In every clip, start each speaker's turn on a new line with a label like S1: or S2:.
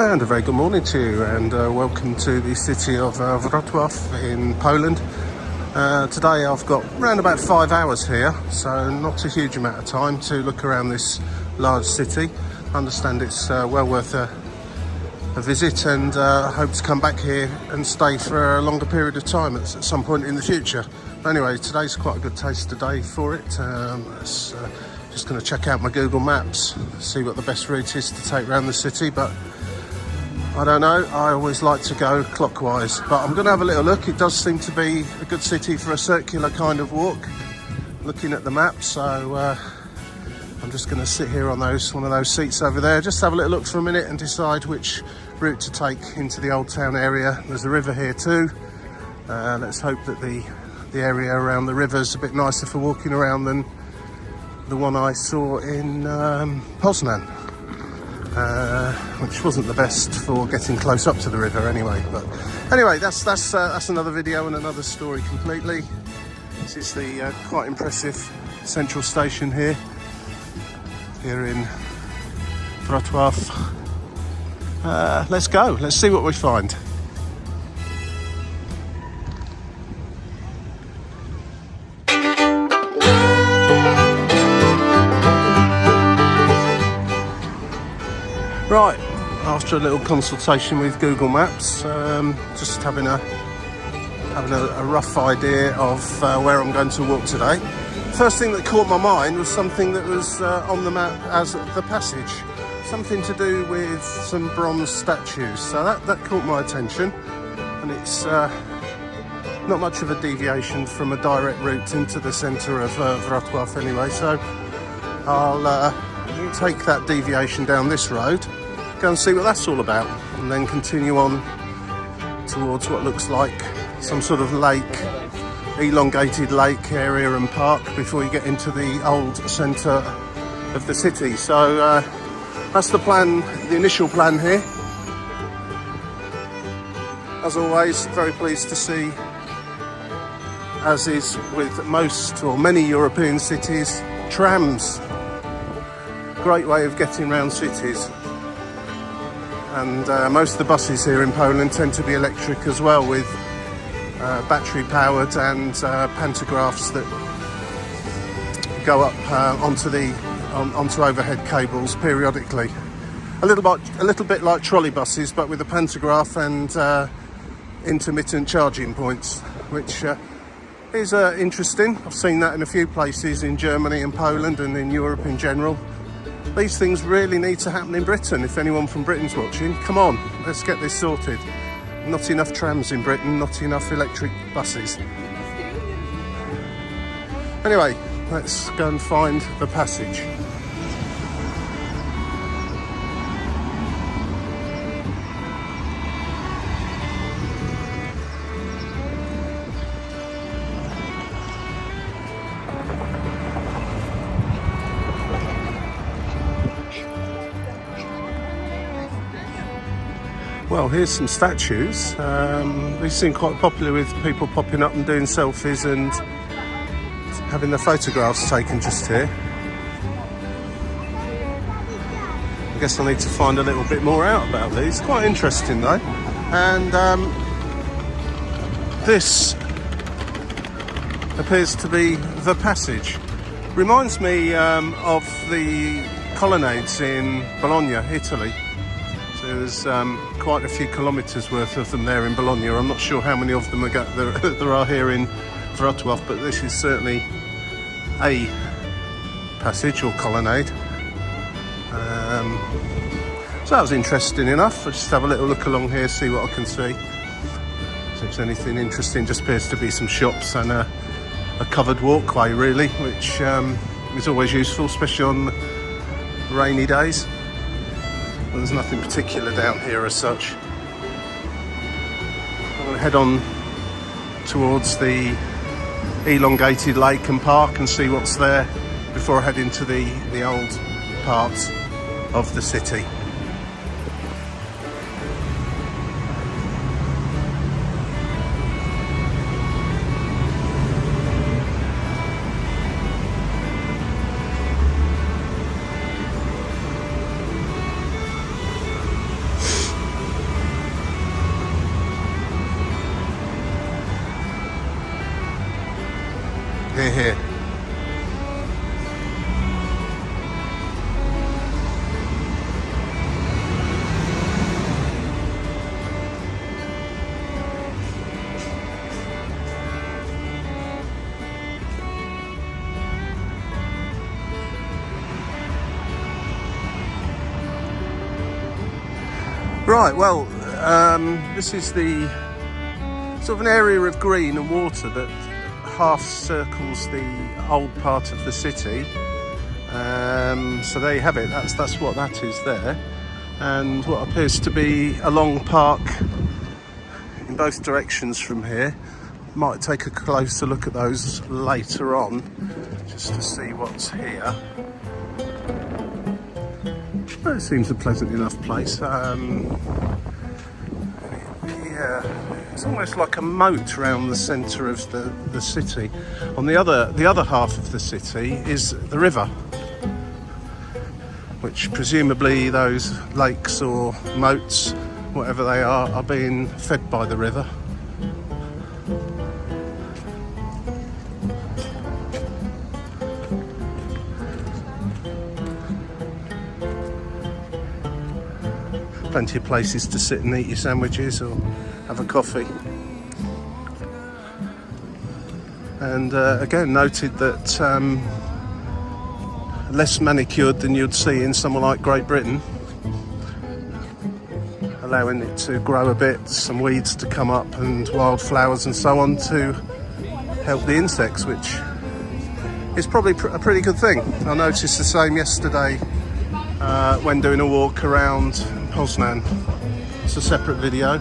S1: And a very good morning to you, and welcome to the city of Wrocław in Poland. Today I've got around about 5 hours here, so not a huge amount of time to look around this large city. I understand it's well worth a visit, and I hope to come back here and stay for a longer period of time at some point in the future. But anyway, today's quite a good taster day for it. Just going to check out my Google Maps, see what the best route is to take around the city, but I don't know, I always like to go clockwise. But I'm going to have a little look. It does seem to be a good city for a circular kind of walk, looking at the map, so I'm just going to sit here on one of those seats over there, just have a little look for a minute and decide which route to take into the Old Town area. There's a river here too. Let's hope that the area around the river's a bit nicer for walking around than the one I saw in Poznan, which wasn't the best for getting close up to the river anyway. But anyway, that's another video and another story completely. This is the quite impressive central station here in Wrocław. Let's go, let's see what we find. Right, after a little consultation with Google Maps, just having a rough idea of where I'm going to walk today. First thing that caught my mind was something that was on the map as the passage, something to do with some bronze statues. So that caught my attention, and it's not much of a deviation from a direct route into the centre of Wrocław anyway. So I'll take that deviation down this road, go and see what that's all about, and then continue on towards what looks like some sort of lake, elongated lake area and park before you get into the old centre of the city. So that's the plan, the initial plan here. As always, very pleased to see, as is with most or many European cities, trams. Great way of getting around cities. And most of the buses here in Poland tend to be electric as well, with battery powered and pantographs that go up onto overhead cables periodically. A little bit like trolley buses, but with a pantograph and intermittent charging points, which is interesting. I've seen that in a few places in Germany and Poland and in Europe in general. These things really need to happen in Britain. If anyone from Britain's watching, come on, let's get this sorted. Not enough trams in Britain, not enough electric buses. Anyway, let's go and find the passage. Well, here's some statues. These seem quite popular, with people popping up and doing selfies and having their photographs taken just here. I guess I need to find a little bit more out about these. Quite interesting though. And this appears to be the passage. Reminds me of the colonnades in Bologna, Italy. There's quite a few kilometres worth of them there in Bologna. I'm not sure how many of them there are here in Wrocław, but this is certainly a passage or colonnade. So that was interesting enough. I'll just have a little look along here, see what I can see. If there's anything interesting, just appears to be some shops and a covered walkway really, which is always useful, especially on rainy days. Well, there's nothing particular down here as such. I'm going to head on towards the elongated lake and park and see what's there before I head into the old parts of the city. Right, well, this is the sort of an area of green and water that half circles the old part of the city. So there you have it, that's what that is there. And what appears to be a long park in both directions from here. Might take a closer look at those later on, just to see what's here. Well, it seems a pleasant enough place. Yeah, it's almost like a moat around the centre of the city. On the other half of the city is the river, which presumably those lakes or moats, whatever they are being fed by the river. Plenty of places to sit and eat your sandwiches or have a coffee. And again, noted that less manicured than you'd see in somewhere like Great Britain, allowing it to grow a bit, some weeds to come up and wildflowers and so on to help the insects, which is probably a pretty good thing. I noticed the same yesterday when doing a walk around Poznan. It's a separate video.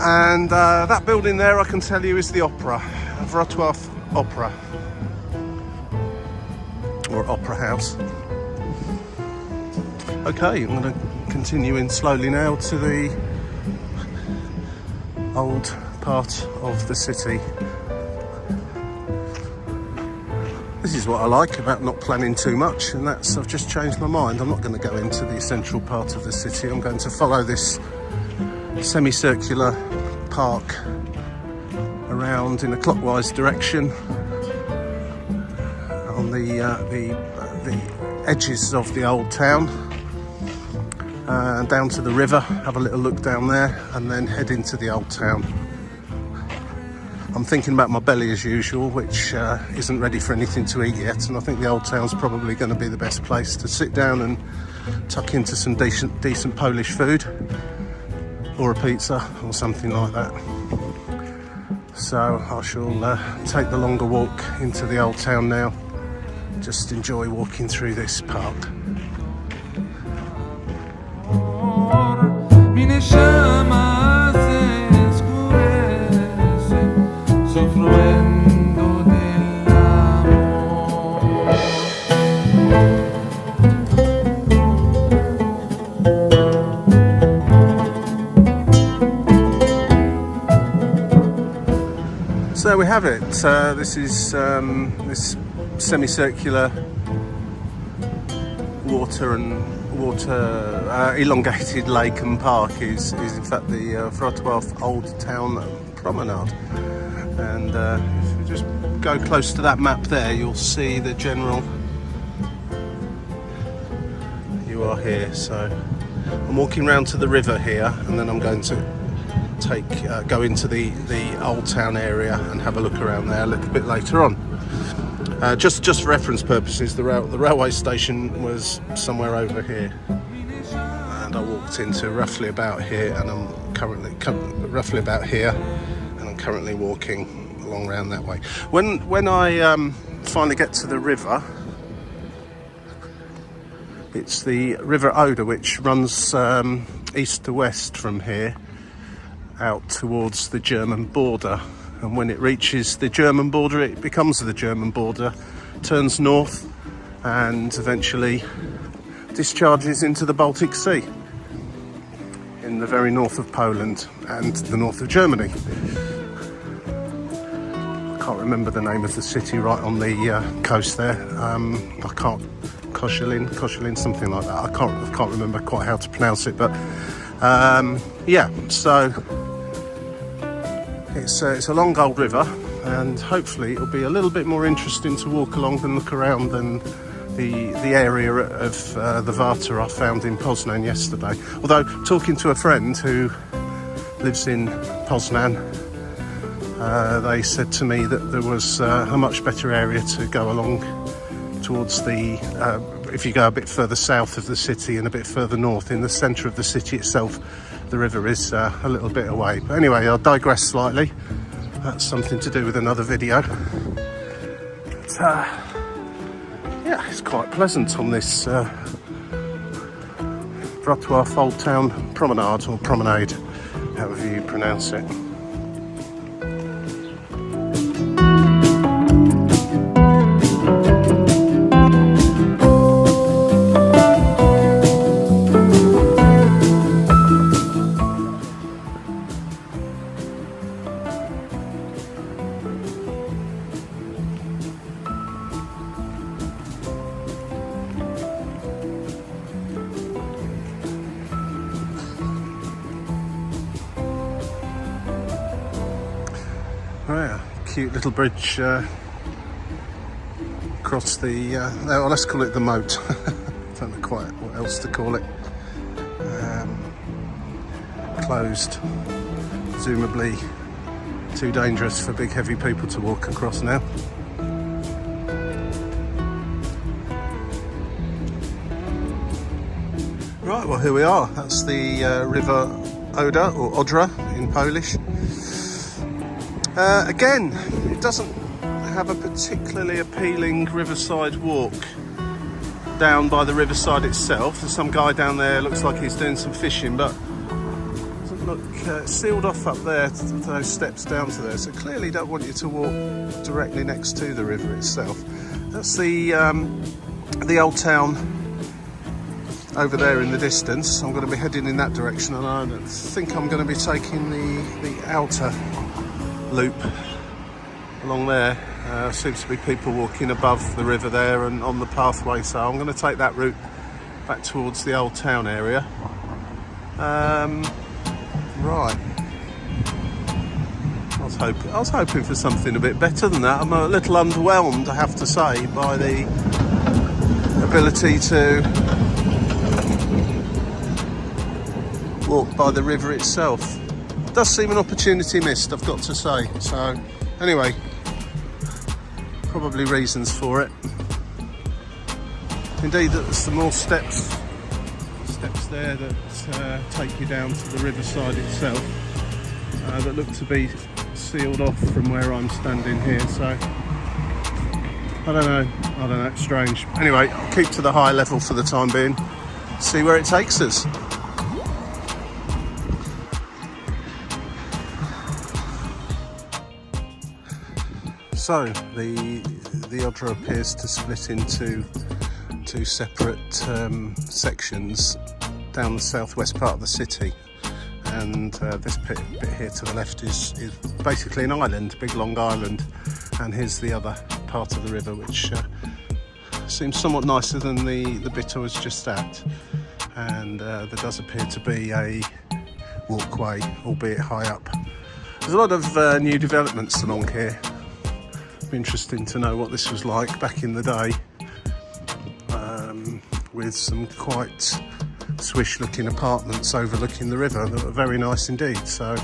S1: And that building there, I can tell you, is the Opera, Wrocław Opera, or Opera House. Okay, I'm going to continue in slowly now to the old part of the city. This is what I like about not planning too much, and that's I've just changed my mind. I'm not going to go into the central part of the city. I'm going to follow this semicircular park around in a clockwise direction on the edges of the old town, down to the river, have a little look down there, and then head into the old town. I'm thinking about my belly as usual, which isn't ready for anything to eat yet, and I think the old town's probably going to be the best place to sit down and tuck into some decent Polish food, or a pizza or something like that. So I shall take the longer walk into the old town now. Just enjoy walking through this park. So there we have it. This is this semicircular water elongated lake and park is in fact the Wrocław Old Town Promenade. And if you just go close to that map there, you'll see the general. You are here, so I'm walking round to the river here, and then I'm going to go into the old town area and have a look around there a little bit later on. Just for reference purposes, the railway station was somewhere over here, and I walked into roughly about here, and I'm currently walking along around that way. When I finally get to the river, it's the River Oder, which runs east to west from here out towards the German border, and when it reaches the German border, it becomes the German border, turns north, and eventually discharges into the Baltic Sea in the very north of Poland and the north of Germany. I can't remember the name of the city right on the coast there. Koszalin, something like that. I can't remember quite how to pronounce it, but yeah. So it's a long old river, and hopefully it'll be a little bit more interesting to walk along and look around than the area of the Warta I found in Poznan yesterday. Although, talking to a friend who lives in Poznan, they said to me that there was a much better area to go along towards the if you go a bit further south of the city and a bit further north, in the centre of the city itself, the river is a little bit away. But anyway, I'll digress slightly. That's something to do with another video. But, yeah, it's quite pleasant on this Wrocław Old Town Promenade, or Promenade, however you pronounce it. Right, cute little bridge across the, well, let's call it the moat. Don't know quite what else to call it. Closed, presumably too dangerous for big heavy people to walk across now. Right, well here we are. That's the river Oder, or Odra in Polish. Again, it doesn't have a particularly appealing riverside walk down by the riverside itself. There's some guy down there, looks like he's doing some fishing, but doesn't look sealed off up there to those steps down to there. So clearly don't want you to walk directly next to the river itself. That's the old town over there in the distance. I'm going to be heading in that direction, and I think I'm going to be taking the outer loop along there. Seems to be people walking above the river there and on the pathway, so I'm going to take that route back towards the old town area. Right, I was hoping for something a bit better than that. I'm a little underwhelmed, I have to say, by the ability to walk by the river itself. It does seem an opportunity missed, I've got to say. So anyway, probably reasons for it. Indeed, there's some more steps there that take you down to the riverside itself, that look to be sealed off from where I'm standing here. So I don't know, it's strange. Anyway, I'll keep to the high level for the time being, see where it takes us. So the Oder appears to split into two separate sections down the southwest part of the city, and this bit here to the left is basically an island, big long island, and here's the other part of the river, which seems somewhat nicer than the bit I was just at, and there does appear to be a walkway, albeit high up. There's a lot of new developments along here. Interesting to know what this was like back in the day, with some quite swish looking apartments overlooking the river that were very nice indeed. So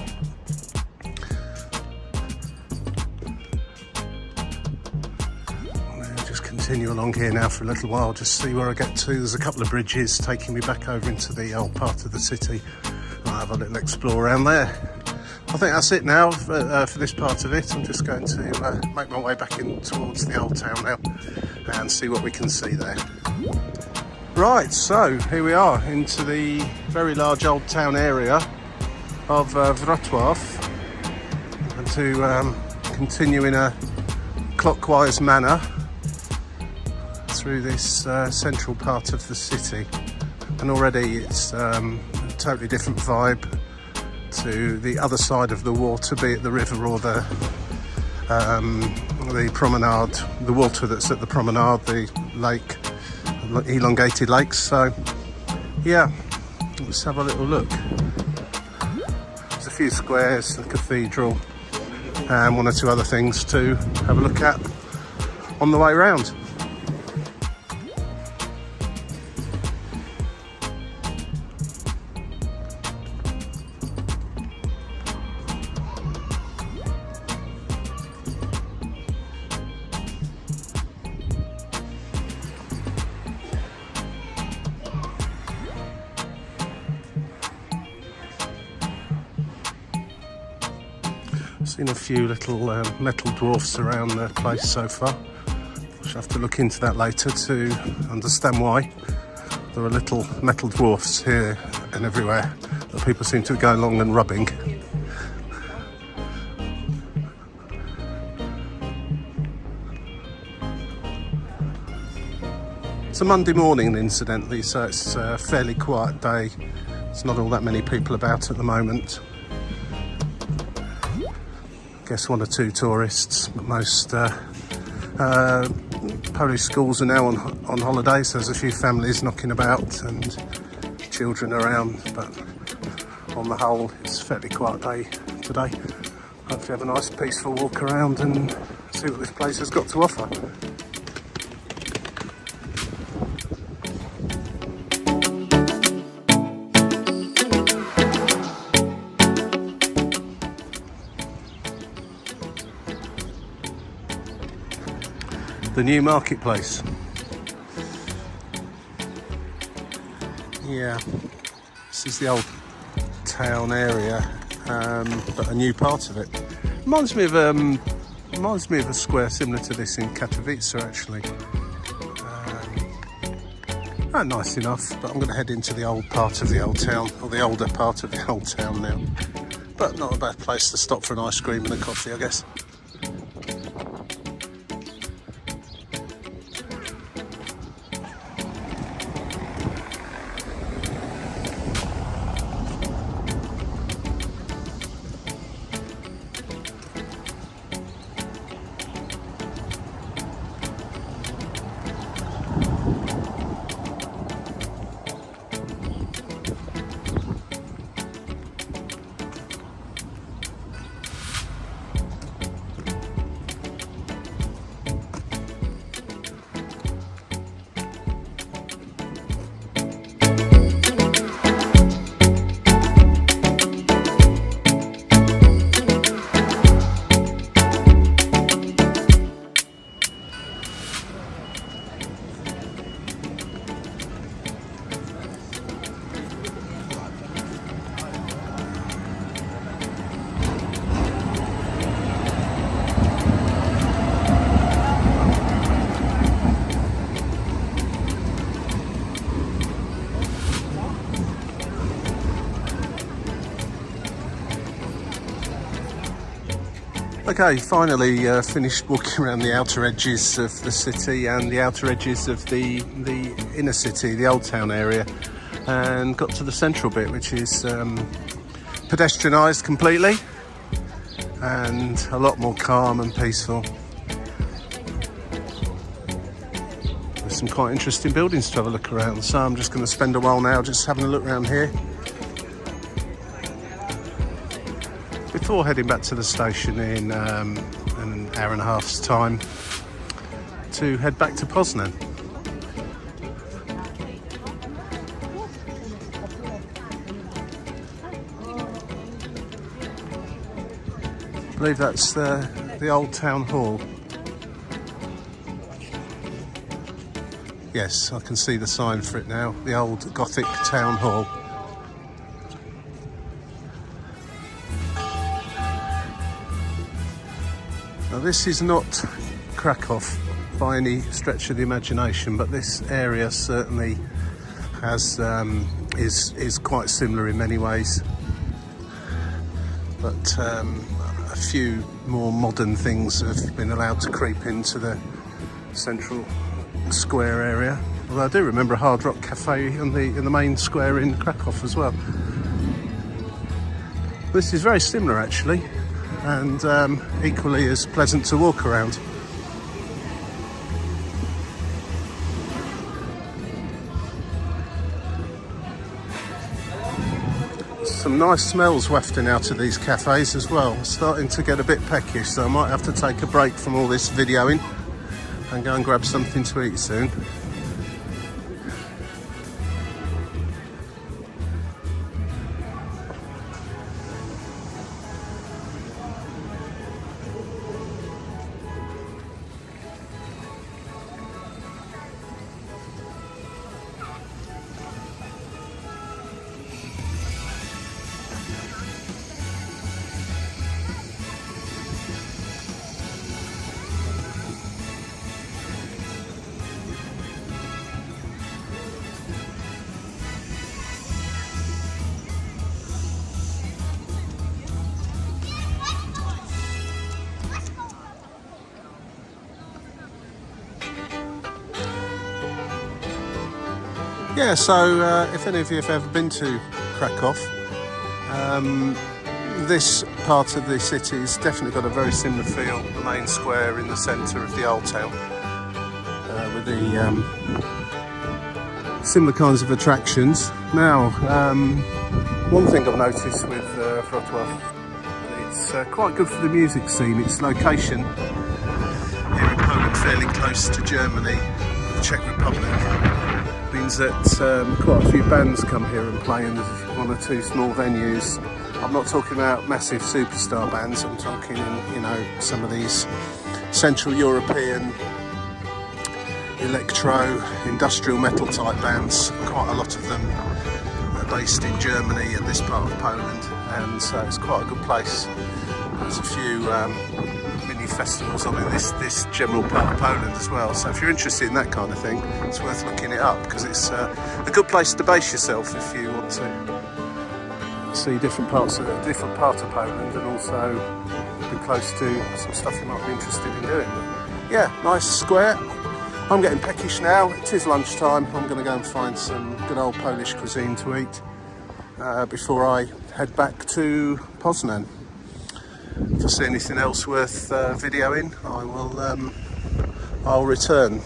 S1: I'll just continue along here now for a little while, just see where I get to. There's a couple of bridges taking me back over into the old part of the city. I'll have a little explore around there. I think that's it now for this part of it. I'm just going to make my way back in towards the old town now and see what we can see there. Right, so here we are into the very large old town area of Wrocław, and to continue in a clockwise manner through this central part of the city. And already it's a totally different vibe to the other side of the water, be it the river or the promenade, the water that's at the promenade, the lake, elongated lakes. So yeah, let's have a little look. There's a few squares, the cathedral, and one or two other things to have a look at on the way round. I've seen a few little metal dwarfs around the place so far. I'll have to look into that later to understand why there are little metal dwarfs here and everywhere that people seem to go along and rubbing. It's a Monday morning, incidentally, so it's a fairly quiet day. There's not all that many people about at the moment. I guess one or two tourists, but most Polish schools are now on holiday, so there's a few families knocking about and children around, but on the whole it's a fairly quiet day today. Hopefully have a nice peaceful walk around and see what this place has got to offer. The new marketplace. Yeah, this is the old town area, but a new part of it. Reminds me of a square similar to this in Katowice, actually. Not nice enough, but I'm going to head into the old part of the old town, or the older part of the old town now. But not a bad place to stop for an ice cream and a coffee, I guess. Okay, finally finished walking around the outer edges of the city and the outer edges of the inner city, the old town area, and got to the central bit, which is pedestrianised completely and a lot more calm and peaceful. There's some quite interesting buildings to have a look around, so I'm just going to spend a while now just having a look around here before heading back to the station in an hour and a half's time to head back to Poznan. I believe that's the old town hall. Yes, I can see the sign for it now, the old Gothic town hall. Now, this is not Kraków by any stretch of the imagination, but this area certainly has is quite similar in many ways. But a few more modern things have been allowed to creep into the central square area. Although I do remember a Hard Rock Cafe in the main square in Kraków as well. This is very similar actually, and equally as pleasant to walk around. Some nice smells wafting out of these cafes as well. It's starting to get a bit peckish, so I might have to take a break from all this videoing and go and grab something to eat soon. Yeah, so if any of you have ever been to Krakow, this part of the city has definitely got a very similar feel. The main square in the centre of the old town, with the similar kinds of attractions. Now, one thing I've noticed with Wrocław, it's quite good for the music scene. Its location here in Poland, fairly close to Germany, the Czech Republic, means that quite a few bands come here and play in one or two small venues. I'm not talking about massive superstar bands, I'm talking, you know, some of these Central European electro, industrial metal type bands. Quite a lot of them are based in Germany and this part of Poland, and so it's quite a good place. There's a few mini festivals on in this general part of Poland as well, so if you're interested in that kind of thing, it's worth looking it up, because it's a good place to base yourself if you want to see different parts of Poland, and also be close to some stuff you might be interested in doing. But yeah, nice square. I'm getting peckish now. It is lunchtime. I'm going to go and find some good old Polish cuisine to eat before I head back to Poznan. If I see anything else worth videoing, I'll return.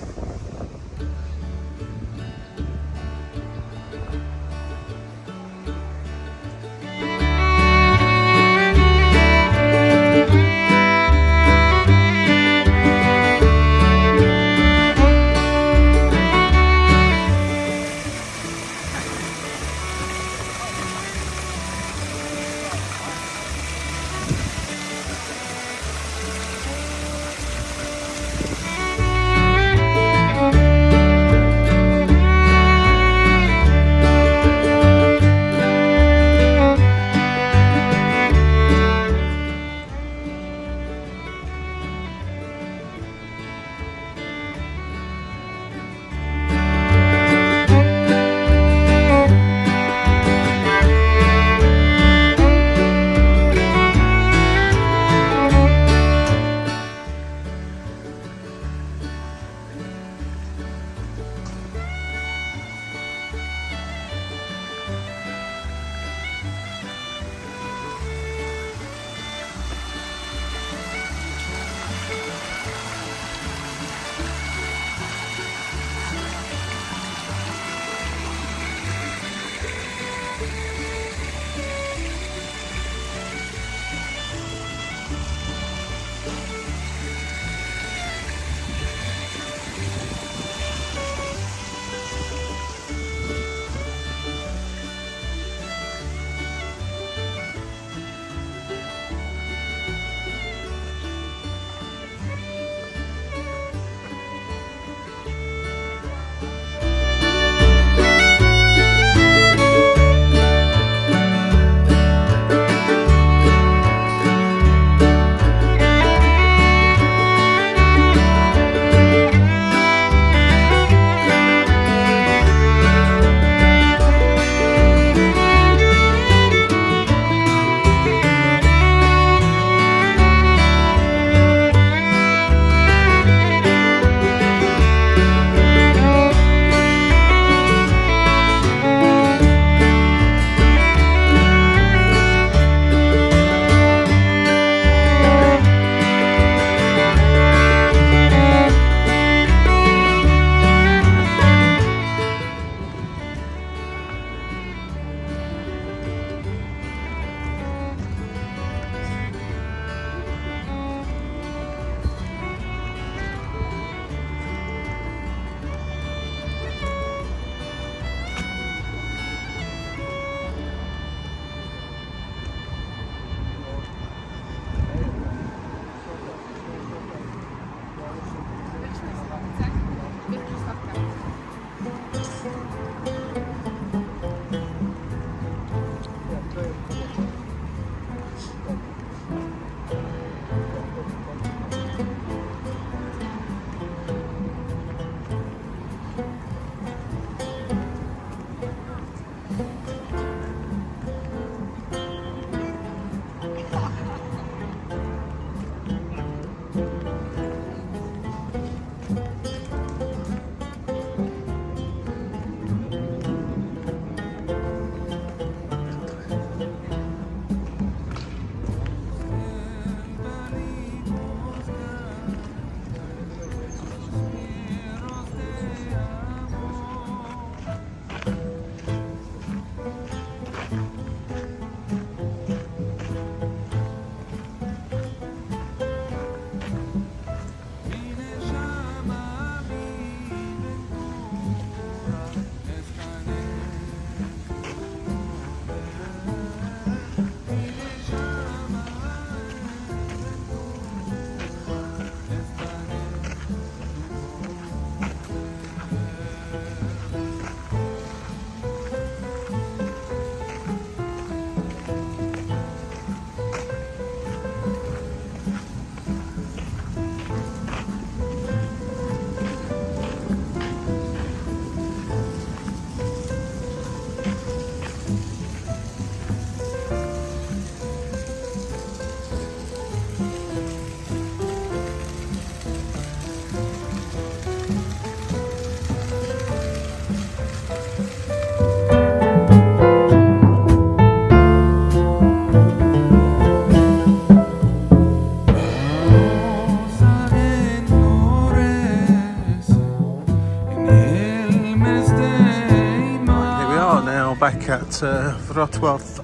S1: Wrocław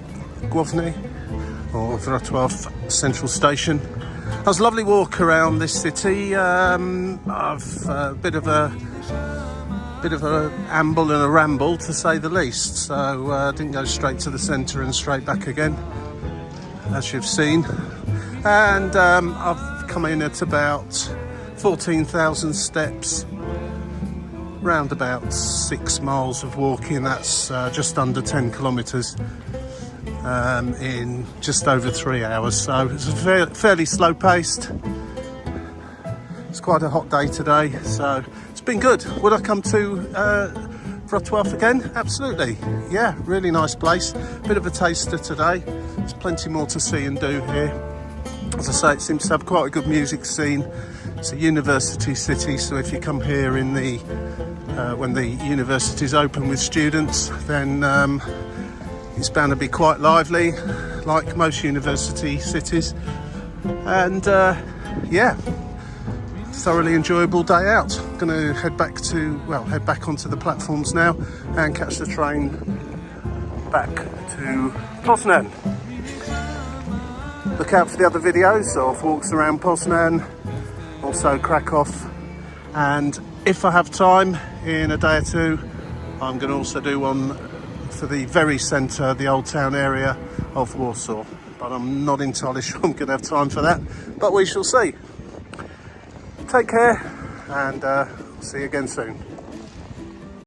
S1: Główny, or Wrocław Central Station. That was a lovely walk around this city. I've a bit of a amble and a ramble, to say the least. So didn't go straight to the centre and straight back again, as you've seen. And I've come in at about 14,000 steps, round about 6 miles of walking. That's just under 10 kilometres in just over 3 hours. So it's fairly slow paced. It's quite a hot day today, so it's been good. Would I come to Wrocław again? Absolutely. Yeah, really nice place. Bit of a taster today. There's plenty more to see and do here. As I say, it seems to have quite a good music scene. It's a university city, so if you come here in the when the university's open with students, then it's bound to be quite lively, like most university cities. And yeah, thoroughly enjoyable day out. I'm going to head back onto the platforms now and catch the train back to Poznan. Look out for the other videos of walks around Poznan, also Krakow, and if I have time in a day or two, I'm going to also do one for the very centre, the old town area of Warsaw, but I'm not entirely sure I'm going to have time for that, but we shall see. Take care, and see you again soon.